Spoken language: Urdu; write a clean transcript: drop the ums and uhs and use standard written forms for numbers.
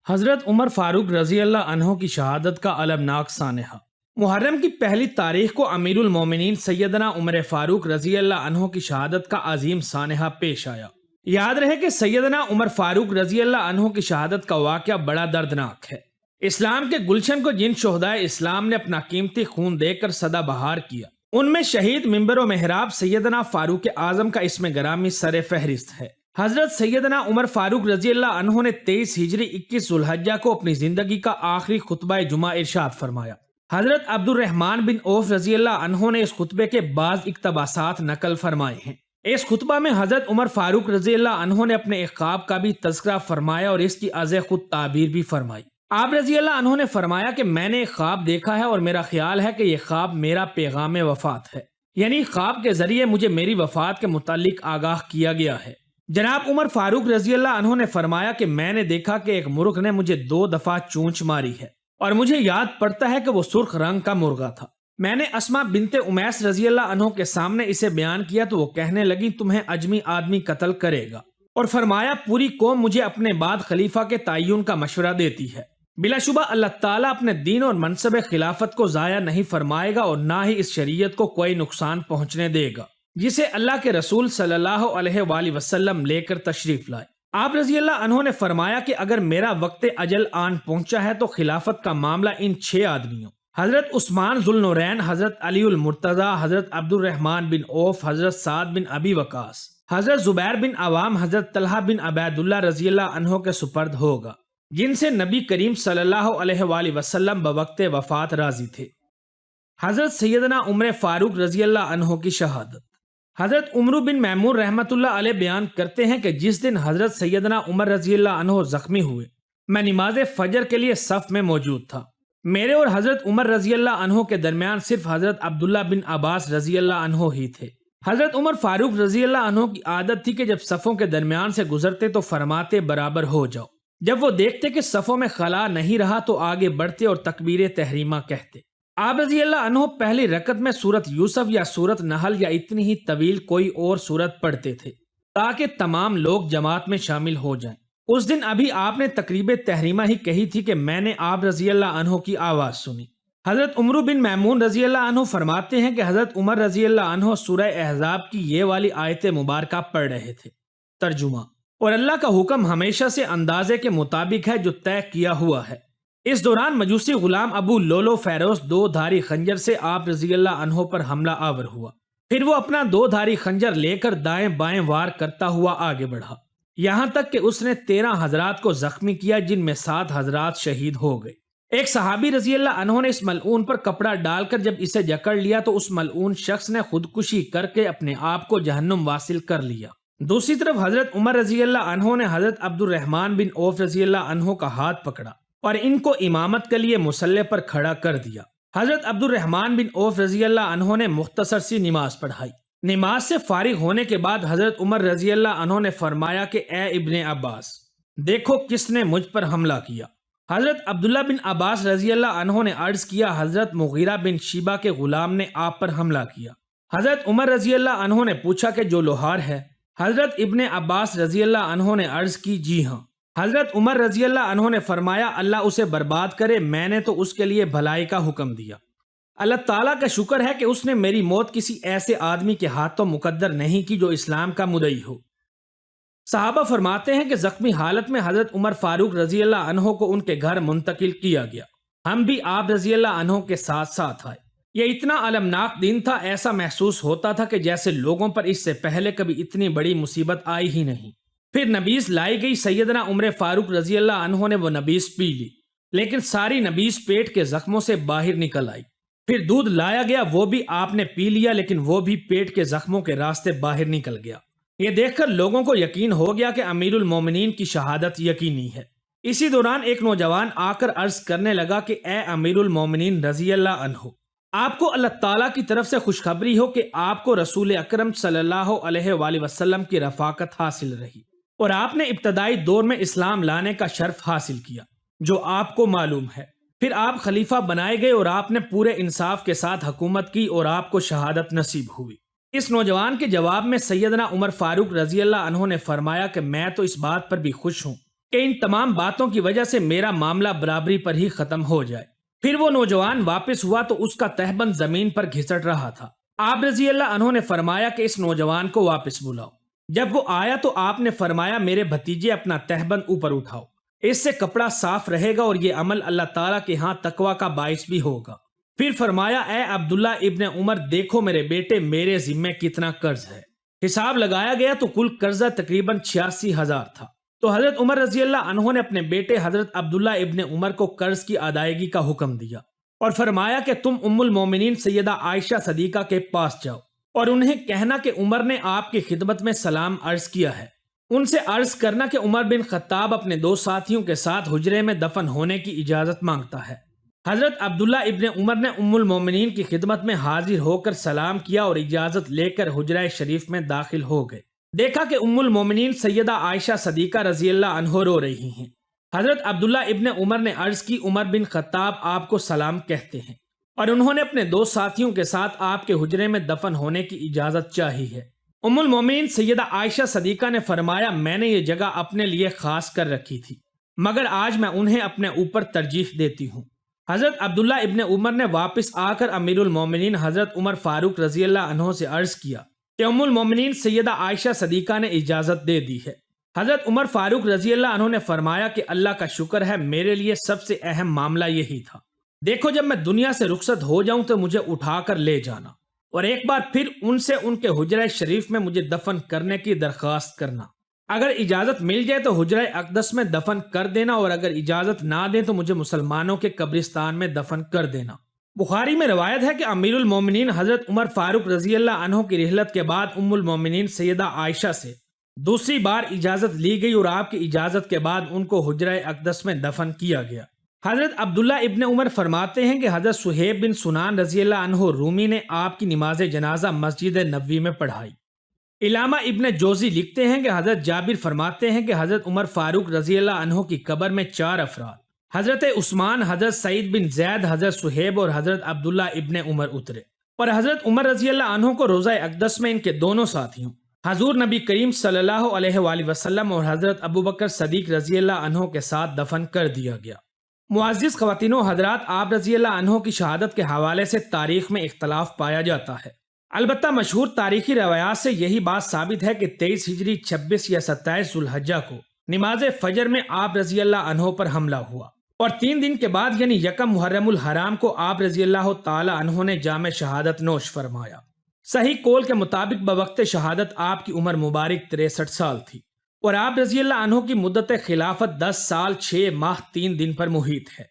حضرت عمر فاروق رضی اللہ عنہ کی شہادت کا المناک سانحہ۔ محرم کی پہلی تاریخ کو امیر المومنین سیدنا عمر فاروق رضی اللہ عنہ کی شہادت کا عظیم سانحہ پیش آیا۔ یاد رہے کہ سیدنا عمر فاروق رضی اللہ عنہ کی شہادت کا واقعہ بڑا دردناک ہے۔ اسلام کے گلشن کو جن شہدائے اسلام نے اپنا قیمتی خون دے کر سدا بہار کیا، ان میں شہید منبر و محراب سیدنا فاروق اعظم کا اسم گرامی سر فہرست ہے۔ حضرت سیدنا عمر فاروق رضی اللہ عنہ نے 23 ہجری 21 ذوالحجہ کو اپنی زندگی کا آخری خطبہ جمعہ ارشاد فرمایا۔ حضرت عبد الرحمن بن عوف رضی اللہ عنہ نے اس خطبے کے بعض اقتباسات نقل فرمائے ہیں۔ اس خطبہ میں حضرت عمر فاروق رضی اللہ عنہ نے اپنے ایک خواب کا بھی تذکرہ فرمایا اور اس کی از خود تعبیر بھی فرمائی۔ آپ رضی اللہ عنہ نے فرمایا کہ میں نے ایک خواب دیکھا ہے اور میرا خیال ہے کہ یہ خواب میرا پیغام وفات ہے، یعنی خواب کے ذریعے مجھے میری وفات کے متعلق آگاہ کیا گیا ہے۔ جناب عمر فاروق رضی اللہ عنہ نے فرمایا کہ میں نے دیکھا کہ ایک مرغ نے مجھے 2 دفعہ چونچ ماری ہے اور مجھے یاد پڑتا ہے کہ وہ سرخ رنگ کا مرغا تھا۔ میں نے اسما بنت امیس رضی اللہ عنہ کے سامنے اسے بیان کیا تو وہ کہنے لگی تمہیں اجمی آدمی قتل کرے گا، اور فرمایا پوری قوم مجھے اپنے بعد خلیفہ کے تعین کا مشورہ دیتی ہے۔ بلا شبہ اللہ تعالیٰ اپنے دین اور منصب خلافت کو ضائع نہیں فرمائے گا اور نہ ہی اس شریعت کو کوئی نقصان پہنچنے دے گا جسے اللہ کے رسول صلی اللہ علیہ وآلہ وسلم لے کر تشریف لائے۔ آپ رضی اللہ عنہ نے فرمایا کہ اگر میرا وقت اجل آن پہنچا ہے تو خلافت کا معاملہ ان 6 آدمیوں حضرت عثمان ذو النورین، حضرت علی المرتضی، حضرت عبد الرحمن بن عوف، حضرت سعد بن ابی وقاص، حضرت زبیر بن عوام، حضرت طلحہ بن عبید اللہ رضی اللہ عنہ کے سپرد ہوگا، جن سے نبی کریم صلی اللہ علیہ وآلہ وسلم بوقت وفات راضی تھے۔ حضرت سیدنا عمر فاروق رضی اللہ عنہ کی شہادت۔ حضرت عمرو بن میمون رحمۃ اللہ علیہ بیان کرتے ہیں کہ جس دن حضرت سیدنا عمر رضی اللہ عنہ زخمی ہوئے، میں نماز فجر کے لیے صف میں موجود تھا۔ میرے اور حضرت عمر رضی اللہ عنہ کے درمیان صرف حضرت عبداللہ بن عباس رضی اللہ عنہ ہی تھے۔ حضرت عمر فاروق رضی اللہ عنہ کی عادت تھی کہ جب صفوں کے درمیان سے گزرتے تو فرماتے برابر ہو جاؤ۔ جب وہ دیکھتے کہ صفوں میں خلا نہیں رہا تو آگے بڑھتے اور تکبیر تحریمہ کہتے۔ آپ رضی اللہ عنہ پہلی رکعت میں سورت یوسف یا سورت نحل یا اتنی ہی طویل کوئی اور سورت پڑھتے تھے تاکہ تمام لوگ جماعت میں شامل ہو جائیں۔ اس دن ابھی آپ نے تقریب تحریمہ ہی کہی تھی کہ میں نے آپ رضی اللہ عنہ کی آواز سنی۔ حضرت عمرو بن میمون رضی اللہ عنہ فرماتے ہیں کہ حضرت عمر رضی اللہ عنہ سورہ احزاب کی یہ والی آیت مبارکہ پڑھ رہے تھے۔ ترجمہ: اور اللہ کا حکم ہمیشہ سے اندازے کے مطابق ہے جو طے کیا ہوا ہے۔ اس دوران مجوسی غلام ابو لولو فیروز 2 دھاری خنجر سے آپ رضی اللہ عنہ پر حملہ آور ہوا۔ پھر وہ اپنا 2 دھاری خنجر لے کر دائیں بائیں وار کرتا ہوا آگے بڑھا، یہاں تک کہ اس نے 13 حضرات کو زخمی کیا، جن میں 7 حضرات شہید ہو گئے۔ ایک صحابی رضی اللہ عنہ نے اس ملعون پر کپڑا ڈال کر جب اسے جکڑ لیا تو اس ملعون شخص نے خودکشی کر کے اپنے آپ کو جہنم واصل کر لیا۔ دوسری طرف حضرت عمر رضی اللہ عنہ نے حضرت عبد الرحمن بن عوف رضی اللہ عنہ کا ہاتھ پکڑا اور ان کو امامت کے لیے مصلی پر کھڑا کر دیا۔ حضرت عبد الرحمن بن عوف رضی اللہ عنہ نے مختصر سی نماز پڑھائی۔ نماز سے فارغ ہونے کے بعد حضرت عمر رضی اللہ عنہ نے فرمایا کہ اے ابن عباس، دیکھو کس نے مجھ پر حملہ کیا۔ حضرت عبداللہ بن عباس رضی اللہ عنہ نے عرض کیا حضرت مغیرہ بن شیبہ کے غلام نے آپ پر حملہ کیا۔ حضرت عمر رضی اللہ عنہ نے پوچھا کہ جو لوہار ہے؟ حضرت ابن عباس رضی اللہ عنہ نے عرض کی جی ہاں۔ حضرت عمر رضی اللہ عنہ نے فرمایا اللہ اسے برباد کرے، میں نے تو اس کے لیے بھلائی کا حکم دیا۔ اللہ تعالیٰ کا شکر ہے کہ اس نے میری موت کسی ایسے آدمی کے ہاتھوں مقدر نہیں کی جو اسلام کا مدعی ہو۔ صحابہ فرماتے ہیں کہ زخمی حالت میں حضرت عمر فاروق رضی اللہ عنہ کو ان کے گھر منتقل کیا گیا۔ ہم بھی آپ رضی اللہ عنہ کے ساتھ ساتھ آئے۔ یہ اتنا المناک دن تھا، ایسا محسوس ہوتا تھا کہ جیسے لوگوں پر اس سے پہلے کبھی اتنی بڑی مصیبت آئی ہی نہیں۔ پھر نبیذ لائی گئی، سیدنا عمر فاروق رضی اللہ عنہ نے وہ نبیذ پی لی، لیکن ساری نبیذ پیٹ کے زخموں سے باہر نکل آئی۔ پھر دودھ لایا گیا، وہ بھی آپ نے پی لیا، لیکن وہ بھی پیٹ کے زخموں کے راستے باہر نکل گیا۔ یہ دیکھ کر لوگوں کو یقین ہو گیا کہ امیر المومنین کی شہادت یقینی ہے۔ اسی دوران ایک نوجوان آ کر عرض کرنے لگا کہ اے امیر المومنین رضی اللہ عنہ، آپ کو اللہ تعالیٰ کی طرف سے خوشخبری ہو کہ آپ کو رسول اکرم صلی اللہ علیہ وآلہ وسلم کی رفاقت حاصل رہی اور آپ نے ابتدائی دور میں اسلام لانے کا شرف حاصل کیا جو آپ کو معلوم ہے۔ پھر آپ خلیفہ بنائے گئے اور آپ نے پورے انصاف کے ساتھ حکومت کی اور آپ کو شہادت نصیب ہوئی۔ اس نوجوان کے جواب میں سیدنا عمر فاروق رضی اللہ عنہ نے فرمایا کہ میں تو اس بات پر بھی خوش ہوں کہ ان تمام باتوں کی وجہ سے میرا معاملہ برابری پر ہی ختم ہو جائے۔ پھر وہ نوجوان واپس ہوا تو اس کا تہبند زمین پر گھسٹ رہا تھا۔ آپ رضی اللہ عنہ نے فرمایا کہ اس نوجوان کو واپس بلاؤ۔ جب وہ آیا تو آپ نے فرمایا میرے بھتیجے اپنا تہبند اوپر اٹھاؤ، اس سے کپڑا صاف رہے گا اور یہ عمل اللہ تعالیٰ کے ہاں تقوی کا باعث بھی ہوگا۔ پھر فرمایا اے عبداللہ ابن عمر، دیکھو میرے بیٹے میرے ذمے کتنا قرض ہے۔ حساب لگایا گیا تو کل قرضہ تقریباً 86,000 تھا۔ تو حضرت عمر رضی اللہ عنہ نے اپنے بیٹے حضرت عبداللہ ابن عمر کو قرض کی ادائیگی کا حکم دیا اور فرمایا کہ تم ام المومنین سیدہ عائشہ صدیقہ کے پاس جاؤ اور انہیں کہنا کہ عمر نے آپ کی خدمت میں سلام عرض کیا ہے۔ ان سے عرض کرنا کہ عمر بن خطاب اپنے 2 ساتھیوں کے ساتھ حجرے میں دفن ہونے کی اجازت مانگتا ہے۔ حضرت عبداللہ ابن عمر نے ام المومنین کی خدمت میں حاضر ہو کر سلام کیا اور اجازت لے کر حجرہ شریف میں داخل ہو گئے۔ دیکھا کہ ام المومنین سیدہ عائشہ صدیقہ رضی اللہ عنہ رو رہی ہیں۔ حضرت عبداللہ ابن عمر نے عرض کی عمر بن خطاب آپ کو سلام کہتے ہیں اور انہوں نے اپنے 2 ساتھیوں کے ساتھ آپ کے حجرے میں دفن ہونے کی اجازت چاہی ہے۔ ام المومنین سیدہ عائشہ صدیقہ نے فرمایا میں نے یہ جگہ اپنے لیے خاص کر رکھی تھی، مگر آج میں انہیں اپنے اوپر ترجیح دیتی ہوں۔ حضرت عبداللہ ابن عمر نے واپس آ کر امیر المومنین حضرت عمر فاروق رضی اللہ عنہ سے عرض کیا کہ ام المومنین سیدہ عائشہ صدیقہ نے اجازت دے دی ہے۔ حضرت عمر فاروق رضی اللہ عنہ نے فرمایا کہ اللہ کا شکر ہے، میرے لیے سب سے اہم معاملہ یہی تھا۔ دیکھو جب میں دنیا سے رخصت ہو جاؤں تو مجھے اٹھا کر لے جانا اور ایک بار پھر ان سے ان کے حجرہ شریف میں مجھے دفن کرنے کی درخواست کرنا۔ اگر اجازت مل جائے تو حجرہ اقدس میں دفن کر دینا اور اگر اجازت نہ دیں تو مجھے مسلمانوں کے قبرستان میں دفن کر دینا۔ بخاری میں روایت ہے کہ امیر المومنین حضرت عمر فاروق رضی اللہ عنہ کی رحلت کے بعد ام المومنین سیدہ عائشہ سے دوسری بار اجازت لی گئی اور آپ کی اجازت کے بعد ان کو حجرہ اقدس میں دفن کیا گیا۔ حضرت عبداللہ ابن عمر فرماتے ہیں کہ حضرت صہیب بن سنان رضی اللہ عنہ رومی نے آپ کی نماز جنازہ مسجد نبوی میں پڑھائی۔ علامہ ابن جوزی لکھتے ہیں کہ حضرت جابر فرماتے ہیں کہ حضرت عمر فاروق رضی اللہ عنہ کی قبر میں 4 افراد حضرت عثمان، حضرت سعید بن زید، حضرت صہیب اور حضرت عبداللہ ابن عمر اترے اور حضرت عمر رضی اللہ عنہ کو روضہ اقدس میں ان کے دونوں ساتھیوں حضور نبی کریم صلی اللہ علیہ وآلہ وسلم اور حضرت ابوبکر صدیق رضی اللہ عنہ کے ساتھ دفن کر دیا گیا۔ معزز خواتین و حضرات، آپ رضی اللہ عنہ کی شہادت کے حوالے سے تاریخ میں اختلاف پایا جاتا ہے، البتہ مشہور تاریخی روایات سے یہی بات ثابت ہے کہ 23 ہجری 26 یا 27 ذو الحجہ کو نماز فجر میں آپ رضی اللہ عنہ پر حملہ ہوا اور 3 دن کے بعد یعنی 1 محرم الحرام کو آپ رضی اللہ تعالی عنہ نے جام شہادت نوش فرمایا۔ صحیح قول کے مطابق بوقت شہادت آپ کی عمر مبارک 63 سال تھی اور آپ رضی اللہ عنہ کی مدت خلافت 10 سال 6 ماہ 3 دن پر محیط ہے۔